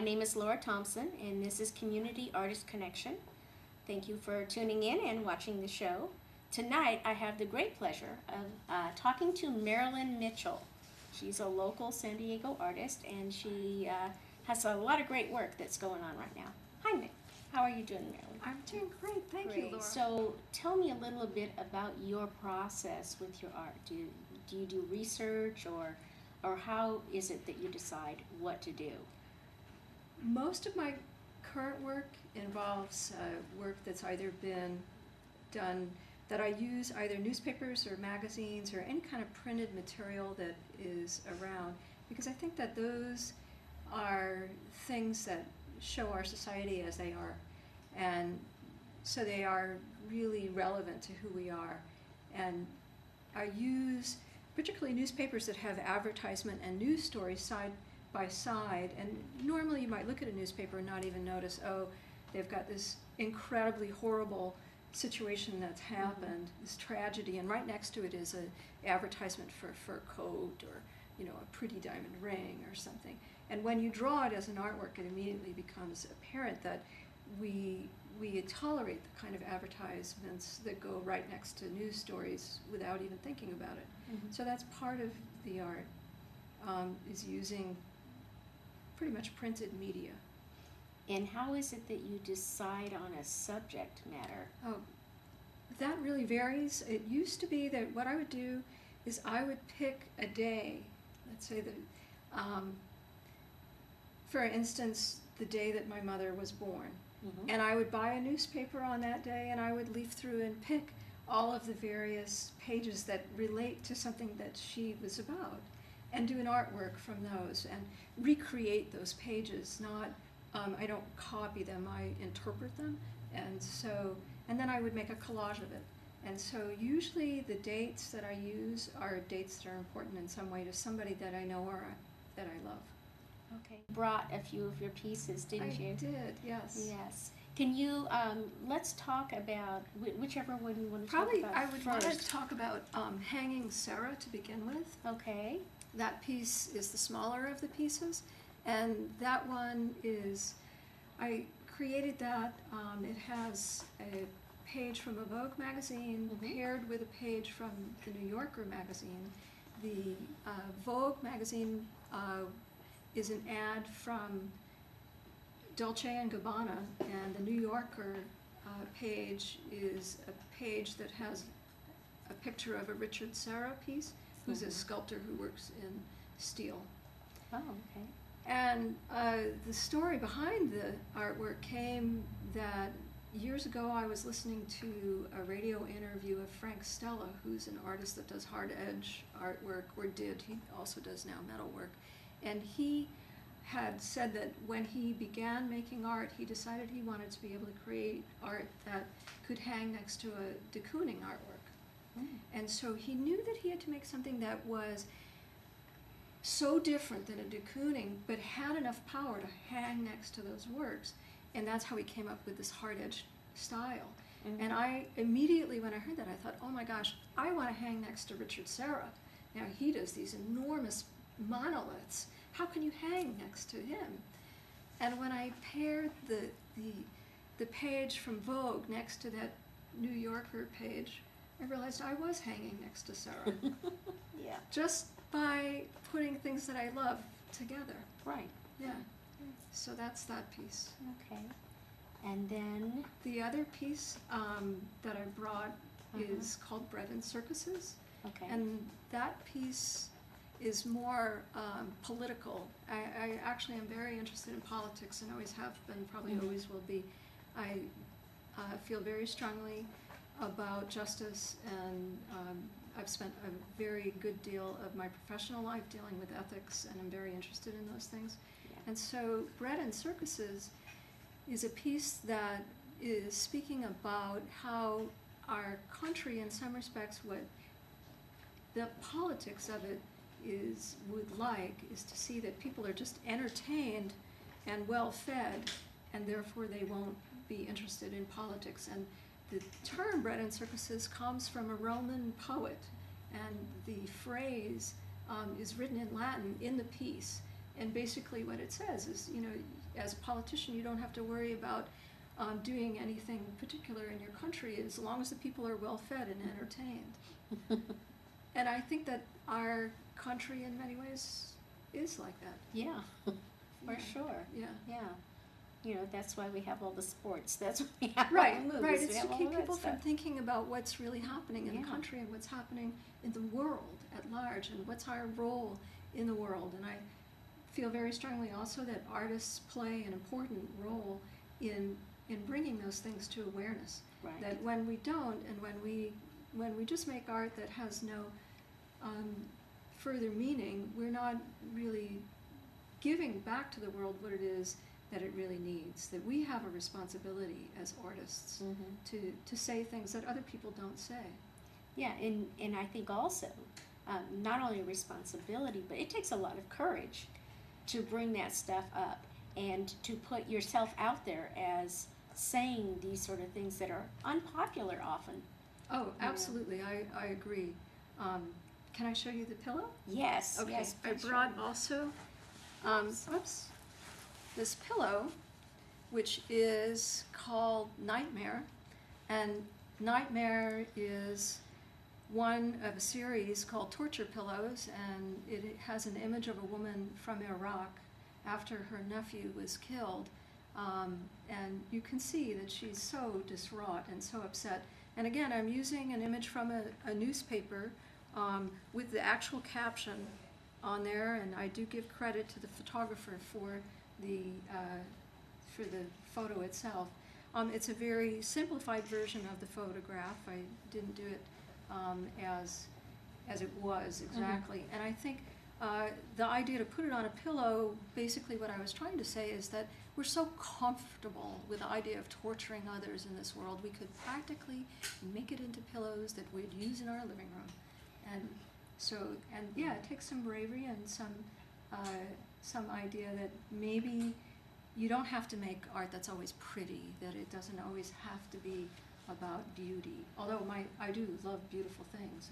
name is Laura Thompson, and this is Community Artist Connection. Thank you for tuning in and watching the show. Tonight, I have the great pleasure of talking to Marilyn Mitchell. She's a local San Diego artist, and she has a lot of great work that's going on right now. Hi, Mick. How are you doing, Marilyn? I'm doing great, thank you, Laura. So, tell me a little bit about your process with your art. Do you do research, or how is it that you decide what to do? Most of my current work involves work that's either been done, that I use either newspapers or magazines or any kind of printed material that is around, because I think that those are things that show our society as they are, and so they are really relevant to who we are. And I use particularly newspapers that have advertisement and news stories side by side, and normally you might look at a newspaper and not even notice, oh, they've got this incredibly horrible situation that's happened, this tragedy, and right next to it is an advertisement for a fur coat or, you know, a pretty diamond ring or something. And when you draw it as an artwork, it immediately becomes apparent that we tolerate the kind of advertisements that go right next to news stories without even thinking about it. So that's part of the art, is using pretty much printed media. And how is it that you decide on a subject matter? Oh, that really varies. It used to be that what I would do is I would pick a day, let's say for instance, the day that my mother was born. And I would buy a newspaper on that day, and I would leaf through and pick all of the various pages that relate to something that she was about, and do an artwork from those, and recreate those pages. Not, I don't copy them, I interpret them, and then I would make a collage of it. And so usually the dates that I use are dates that are important in some way to somebody that I know or that I love. Okay. You brought a few of your pieces, didn't you? I did, yes. Yes. Can you, let's talk about whichever one you want to Probably talk about I would first. want to talk about Hanging Sarah to begin with. Okay. That piece is the smaller of the pieces, and that one is, I created that, it has a page from a Vogue magazine paired with a page from the New Yorker magazine. The Vogue magazine is an ad from Dolce & Gabbana, and the New Yorker page is a page that has a picture of a Richard Serra piece, who's a sculptor who works in steel. Oh, okay. And the story behind the artwork came that years ago I was listening to a radio interview of Frank Stella, who's an artist that does hard edge artwork, or did. He also does now metal work. And he had said that when he began making art, he decided he wanted to be able to create art that could hang next to a de Kooning artwork. And so he knew that he had to make something that was so different than a de Kooning, but had enough power to hang next to those works. And that's how he came up with this hard-edged style. And I immediately, when I heard that, I thought, oh my gosh, I want to hang next to Richard Serra. Now he does these enormous monoliths. How can you hang next to him? And when I paired the page from Vogue next to that New Yorker page, I realized I was hanging next to Sarah. Yeah. Just by putting things that I love together. Right. Yeah. So that's that piece. Okay. And then the other piece that I brought is called Bread and Circuses. Okay. And that piece is more political. I actually am very interested in politics and always have been, probably always will be. I feel very strongly about justice, and I've spent a very good deal of my professional life dealing with ethics, and I'm very interested in those things. Yeah. And so Bread and Circuses is a piece that is speaking about how our country, in some respects, what the politics of it is to see that people are just entertained and well fed, and therefore they won't be interested in politics. And the term Bread and Circuses comes from a Roman poet, and the phrase is written in Latin in the piece. And basically what it says is, you know, as a politician, you don't have to worry about doing anything particular in your country as long as the people are well fed and entertained. And I think that our country in many ways is like that. Yeah, for Yeah. sure. Yeah. Yeah. You know, that's why we have all the sports. That's why we have Right, all the movies. right. We It's have to all keep that people from stuff. thinking about what's really happening in Yeah. the country and what's happening in the world at large and what's our role in the world. And I feel very strongly also that artists play an important role in bringing those things to awareness. Right. That when we don't, and when we just make art that has no further meaning, we're not really giving back to the world what it is that it really needs. That we have a responsibility as artists to say things that other people don't say. Yeah, and I think also, not only a responsibility, but it takes a lot of courage to bring that stuff up and to put yourself out there as saying these sort of things that are unpopular often. Oh, absolutely, I agree. Can I show you the pillow? Yes. Okay, Yes, I please show brought me. also, this pillow, which is called Nightmare, and Nightmare is one of a series called Torture Pillows, and it has an image of a woman from Iraq after her nephew was killed, and you can see that she's so distraught and so upset. And again, I'm using an image from a newspaper with the actual caption on there, and I do give credit to the photographer for the photo itself. It's a very simplified version of the photograph. I didn't do it as it was exactly. And I think the idea to put it on a pillow, basically what I was trying to say is that we're so comfortable with the idea of torturing others in this world, we could practically make it into pillows that we'd use in our living room. And so, and yeah, it takes some bravery and some idea that maybe you don't have to make art that's always pretty, that it doesn't always have to be about beauty. Although I do love beautiful things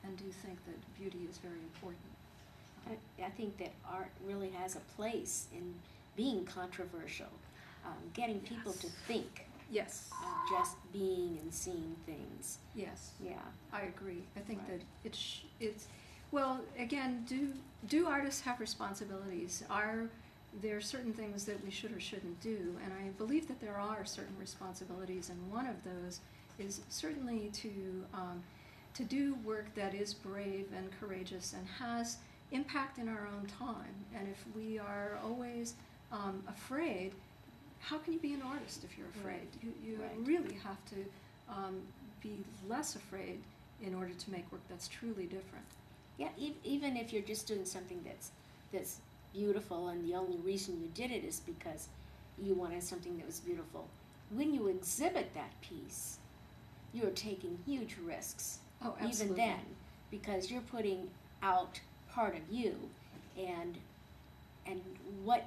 and do think that beauty is very important. I think that art really has a place in being controversial, getting people to think, Yes. just being and seeing things. Yes. Yeah. I agree. I think Right. that it's well, again, do artists have responsibilities? Are there certain things that we should or shouldn't do? And I believe that there are certain responsibilities, and one of those is certainly to do work that is brave and courageous and has impact in our own time. And if we are always afraid, how can you be an artist if you're afraid? You Right. really have to be less afraid in order to make work that's truly different. Yeah, even if you're just doing something that's beautiful and the only reason you did it is because you wanted something that was beautiful. When you exhibit that piece, you're taking huge risks. Oh, Even absolutely. then, because you're putting out part of you and what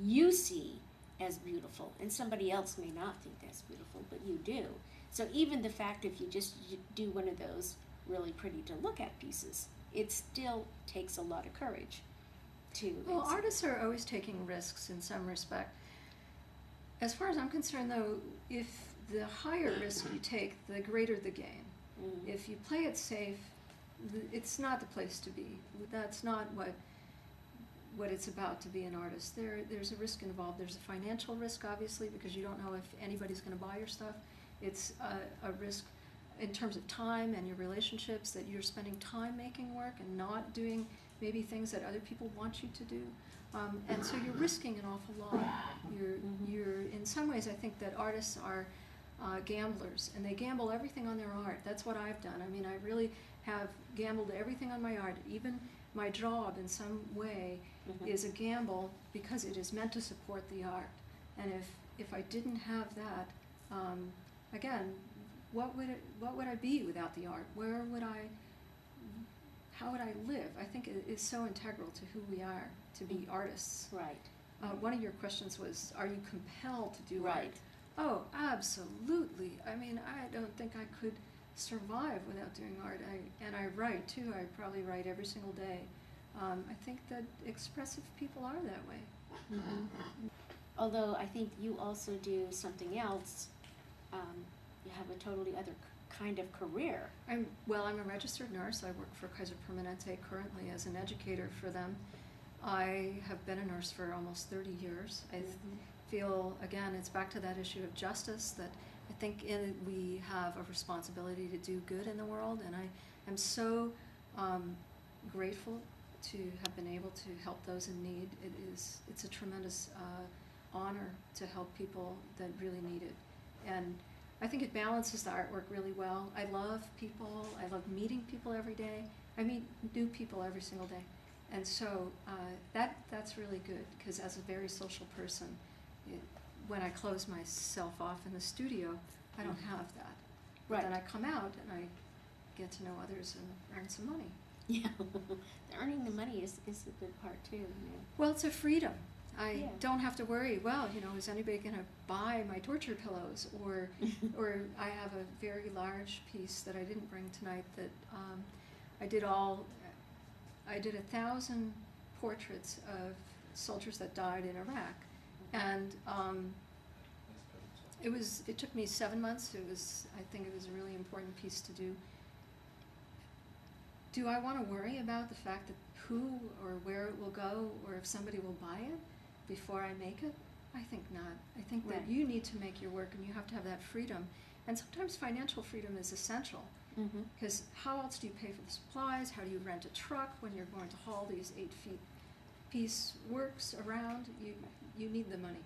you see as beautiful, and somebody else may not think that's beautiful, but you do. So even the fact if you just do one of those really pretty to look at pieces, it still takes a lot of courage to Well, exhibit. artists are always taking risks in some respect. As far as I'm concerned, though, if the higher risk you take, the greater the gain. Mhm. If you play it safe, it's not the place to be. That's not what it's about to be an artist. There's a risk involved. There's a financial risk, obviously, because you don't know if anybody's going to buy your stuff. It's a risk in terms of time and your relationships, that you're spending time making work and not doing maybe things that other people want you to do. And so you're risking an awful lot. You're in some ways, I think that artists are gamblers, and they gamble everything on their art. That's what I've done. I mean, I really have gambled everything on my art. Even my job in some way is a gamble because it is meant to support the art. And if I didn't have that, again, what would I be without the art? How would I live? I think it is so integral to who we are to be artists. Right. One of your questions was, are you compelled to do Right. art? Oh, absolutely. I mean, I don't think I could survive without doing art. And I write too. I probably write every single day. I think that expressive people are that way. Although I think you also do something else. You have a totally other kind of career. I'm a registered nurse. I work for Kaiser Permanente currently as an educator for them. I have been a nurse for almost 30 years. I feel, again, it's back to that issue of justice, that I think we have a responsibility to do good in the world, and I am so grateful to have been able to help those in need. It's a tremendous honor to help people that really need it. And I think it balances the artwork really well. I love people. I love meeting people every day. I meet new people every single day. And so that's really good, because as a very social person, when I close myself off in the studio, I don't have that. But then I come out and I get to know others and earn some money. Yeah, earning the money is a good part too. You know. Well, it's a freedom. I don't have to worry, well, is anybody going to buy my torture pillows? Or I have a very large piece that I didn't bring tonight that I did 1,000 portraits of soldiers that died in Iraq. And it took me 7 months. I think it was a really important piece to do. Do I want to worry about the fact that who or where it will go, or if somebody will buy it before I make it? I think not. I think that you need to make your work, and you have to have that freedom. And sometimes financial freedom is essential, because how else do you pay for the supplies? How do you rent a truck when you're going to haul these 8 feet piece works around? You need the money.